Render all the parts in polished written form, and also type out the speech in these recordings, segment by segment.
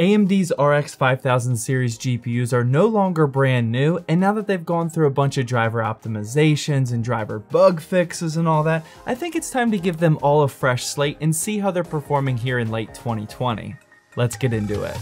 AMD's RX 5000 series GPUs are no longer brand new, and now that they've gone through a bunch of driver optimizations and driver bug fixes and all that, I think it's time to give them all a fresh slate and see how they're performing here in late 2020. Let's get into it.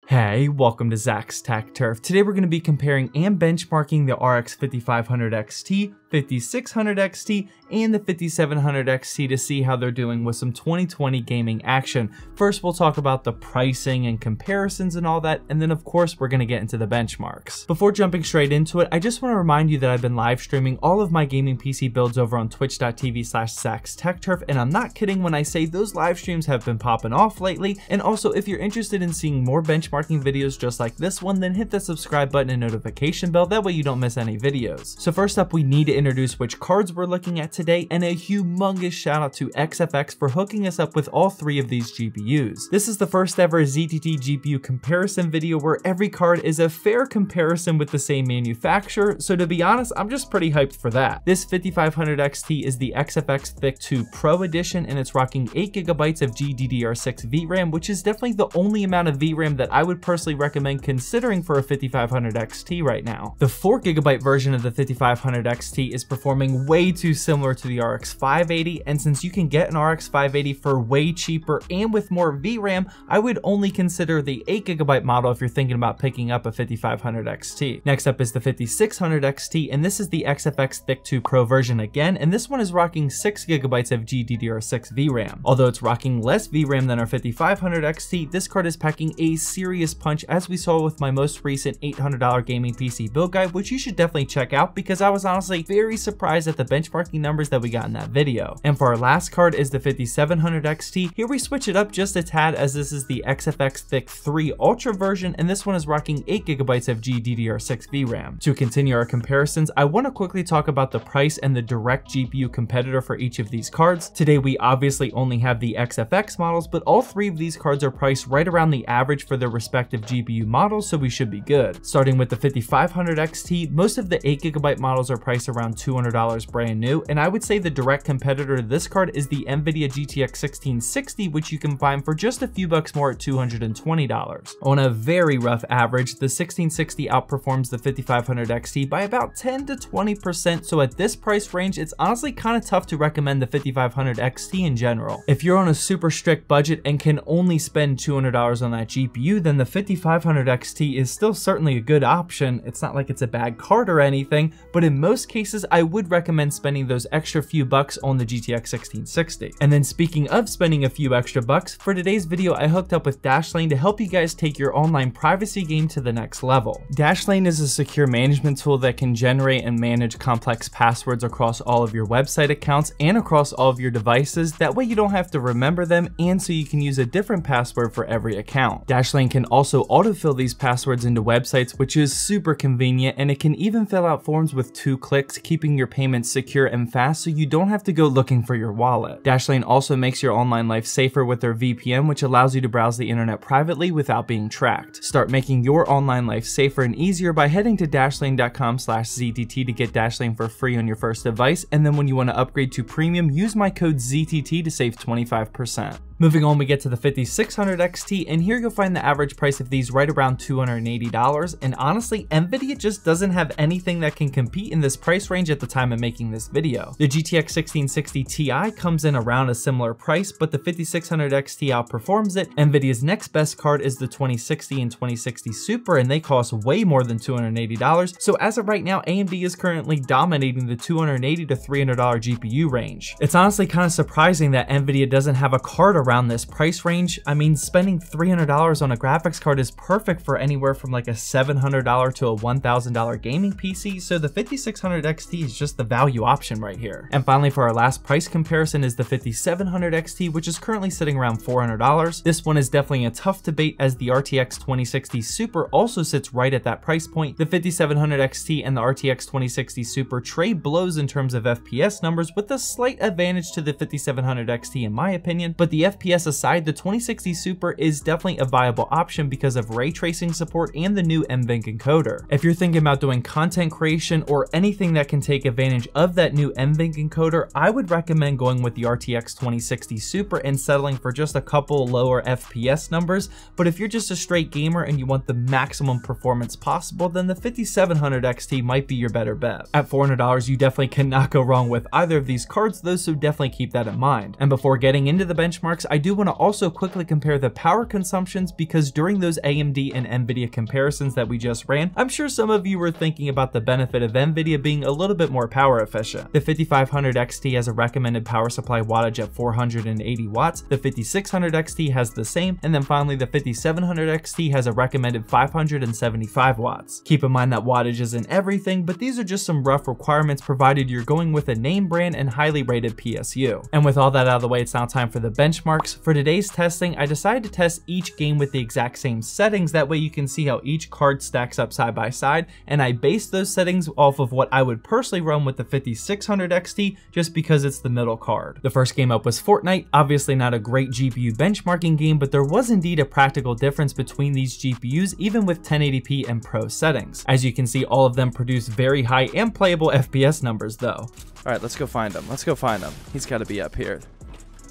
Hey, welcome to Zach's Tech Turf. Today we're going to be comparing and benchmarking the RX 5500 XT, 5600 XT, and the 5700 XT to see how they're doing with some 2020 gaming action. First, we'll talk about the pricing and comparisons and all that, and then of course we're going to get into the benchmarks. Before jumping straight into it, I just want to remind you that I've been live streaming all of my gaming PC builds over on twitch.tv/Zach's Tech Turf, and I'm not kidding when I say those live streams have been popping off lately. And also, if you're interested in seeing more benchmarking videos just like this one, then hit the subscribe button and notification bell, that way you don't miss any videos. So first up, we need to introduce which cards we're looking at today, and a humongous shout out to XFX for hooking us up with all three of these GPUs. This is the first ever ZTT GPU comparison video where every card is a fair comparison with the same manufacturer, so to be honest, I'm just pretty hyped for that. This 5500 XT is the XFX Thick 2 Pro Edition, and it's rocking 8GB of GDDR6 VRAM, which is definitely the only amount of VRAM that I would personally recommend considering for a 5500 XT right now. The 4GB version of the 5500 XT is performing way too similar to the RX 580, and since you can get an RX 580 for way cheaper and with more VRAM, I would only consider the 8GB model if you're thinking about picking up a 5500 XT. Next up is the 5600 XT, and this is the XFX Thick 2 Pro version again, and this one is rocking 6GB of GDDR6 VRAM. Although it's rocking less VRAM than our 5500 XT, this card is packing a serious punch, as we saw with my most recent $800 gaming PC build guide, which you should definitely check out because I was honestly very surprised at the benchmarking numbers that we got in that video. And for our last card is the 5700 XT. Here we switch it up just a tad, as this is the XFX Thick 3 Ultra version, and this one is rocking 8GB of GDDR6 VRAM. To continue our comparisons, I want to quickly talk about the price and the direct GPU competitor for each of these cards. Today we obviously only have the XFX models, but all three of these cards are priced right around the average for their respective GPU models, so we should be good. Starting with the 5500 XT, most of the 8GB models are priced around $200 brand new, and I would say the direct competitor to this card is the NVIDIA GTX 1660, which you can find for just a few bucks more at $220. On a very rough average, the 1660 outperforms the 5500 XT by about 10 to 20%, so at this price range, it's honestly kind of tough to recommend the 5500 XT in general. If you're on a super strict budget and can only spend $200 on that GPU, then the 5500 XT is still certainly a good option. It's not like it's a bad card or anything, but in most cases, I would recommend spending those extra few bucks on the GTX 1660. And then speaking of spending a few extra bucks, for today's video, I hooked up with Dashlane to help you guys take your online privacy game to the next level. Dashlane is a secure management tool that can generate and manage complex passwords across all of your website accounts and across all of your devices. That way you don't have to remember them, and so you can use a different password for every account. Dashlane can also autofill these passwords into websites, which is super convenient, and it can even fill out forms with 2 clicks, keeping your payments secure and fast so you don't have to go looking for your wallet. Dashlane also makes your online life safer with their VPN, which allows you to browse the internet privately without being tracked. Start making your online life safer and easier by heading to dashlane.com/ZTT to get Dashlane for free on your first device, and then when you want to upgrade to premium, use my code ZTT to save 25%. Moving on, we get to the 5600 XT, and here you'll find the average price of these right around $280, and honestly, NVIDIA just doesn't have anything that can compete in this price range at the time of making this video. The GTX 1660 Ti comes in around a similar price, but the 5600 XT outperforms it. NVIDIA's next best card is the 2060 and 2060 Super, and they cost way more than $280, so as of right now, AMD is currently dominating the $280 to $300 GPU range. It's honestly kind of surprising that NVIDIA doesn't have a card around this price range. I mean, spending $300 on a graphics card is perfect for anywhere from like a $700 to a $1,000 gaming PC, so the 5600 XT is just the value option right here. And finally, for our last price comparison is the 5700 XT, which is currently sitting around $400. This one is definitely a tough debate, as the RTX 2060 Super also sits right at that price point. The 5700 XT and the RTX 2060 Super trade blows in terms of FPS numbers, with a slight advantage to the 5700 XT in my opinion, but the FPS aside, the 2060 Super is definitely a viable option because of ray tracing support and the new NVENC encoder. If you're thinking about doing content creation or anything that can take advantage of that new NVENC encoder, I would recommend going with the RTX 2060 Super and settling for just a couple lower FPS numbers. But if you're just a straight gamer and you want the maximum performance possible, then the 5700 XT might be your better bet. At $400, you definitely cannot go wrong with either of these cards though, so definitely keep that in mind. And before getting into the benchmarks, I do want to also quickly compare the power consumptions, because during those AMD and NVIDIA comparisons that we just ran, I'm sure some of you were thinking about the benefit of NVIDIA being a little bit more power efficient. The 5500 XT has a recommended power supply wattage at 480 watts, the 5600 XT has the same, and then finally the 5700 XT has a recommended 575 watts. Keep in mind that wattage isn't everything, but these are just some rough requirements provided you're going with a name brand and highly rated PSU. And with all that out of the way, it's now time for the benchmarks. For today's testing, I decided to test each game with the exact same settings, that way you can see how each card stacks up side by side, and I based those settings off of what I would personally run with the 5600 XT just because it's the middle card. The first game up was Fortnite, obviously not a great GPU benchmarking game, but there was indeed a practical difference between these GPUs even with 1080p and Pro settings. As you can see, all of them produce very high and playable FPS numbers though. All right, let's go find him. Let's go find him. He's got to be up here.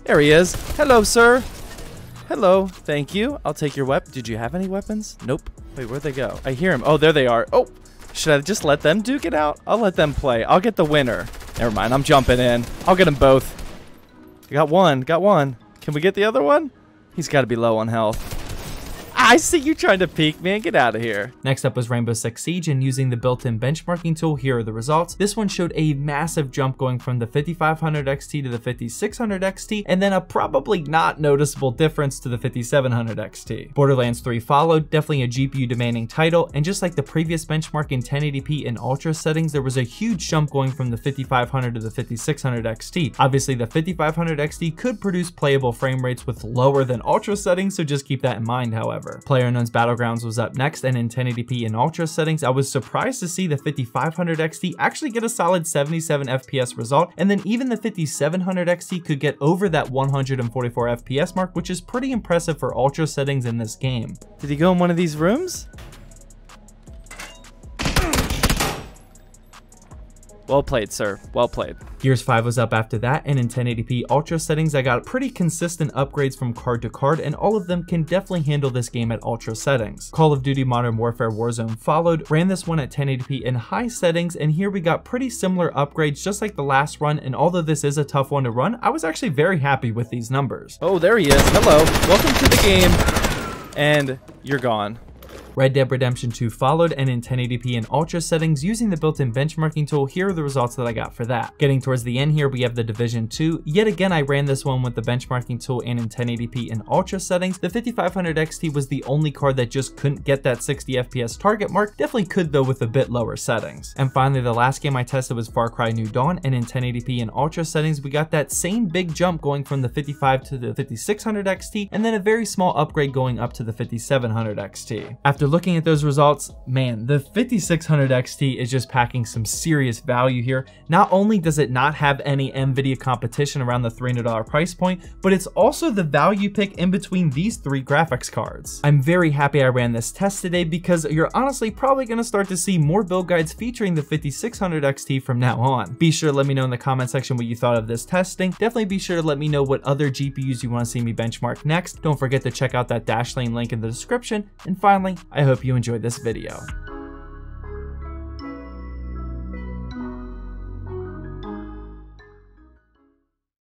There he is. Hello, sir. Hello. Thank you. I'll take your weapon. Did you have any weapons? Nope. Wait, where'd they go? I hear him. Oh, there they are. Oh, should I just let them duke it out? I'll let them play. I'll get the winner. Never mind. I'm jumping in. I'll get them both. I got one. Got one. Can we get the other one? He's got to be low on health. I see you trying to peek, man. Get out of here. Next up was Rainbow Six Siege, and using the built-in benchmarking tool, here are the results. This one showed a massive jump going from the 5500 XT to the 5600 XT, and then a probably not noticeable difference to the 5700 XT. Borderlands 3 followed, definitely a GPU demanding title, and just like the previous benchmark in 1080p and ultra settings, there was a huge jump going from the 5500 to the 5600 XT. Obviously the 5500 XT could produce playable frame rates with lower than ultra settings, so just keep that in mind. However, PlayerUnknown's Battlegrounds was up next, and in 1080p and ultra settings, I was surprised to see the 5500 XT actually get a solid 77 FPS result, and then even the 5700 XT could get over that 144 FPS mark, which is pretty impressive for ultra settings in this game. Did he go in one of these rooms? Well played, sir. Well played. Gears 5 was up after that, and in 1080p ultra settings, I got pretty consistent upgrades from card to card, and all of them can definitely handle this game at ultra settings. Call of Duty Modern Warfare Warzone followed, ran this one at 1080p in high settings, and here we got pretty similar upgrades just like the last run, and although this is a tough one to run, I was actually very happy with these numbers. Oh, there he is. Hello. Welcome to the game. And you're gone. Red Dead Redemption 2 followed, and in 1080p and ultra settings, using the built-in benchmarking tool, here are the results that I got for that. Getting towards the end here, we have the Division 2. Yet again, I ran this one with the benchmarking tool and in 1080p and ultra settings. The 5500 XT was the only card that just couldn't get that 60 FPS target mark. Definitely could though with a bit lower settings. And finally, the last game I tested was Far Cry New Dawn, and in 1080p and ultra settings, we got that same big jump going from the 55 to the 5600 XT, and then a very small upgrade going up to the 5700 XT. After looking at those results, man, the 5600 XT is just packing some serious value here. Not only does it not have any NVIDIA competition around the $300 price point, but it's also the value pick in between these three graphics cards. I'm very happy I ran this test today, because you're honestly probably going to start to see more build guides featuring the 5600 XT from now on. Be sure to let me know in the comment section what you thought of this testing. Definitely be sure to let me know what other GPUs you want to see me benchmark next. Don't forget to check out that Dashlane link in the description. And finally, I hope you enjoyed this video.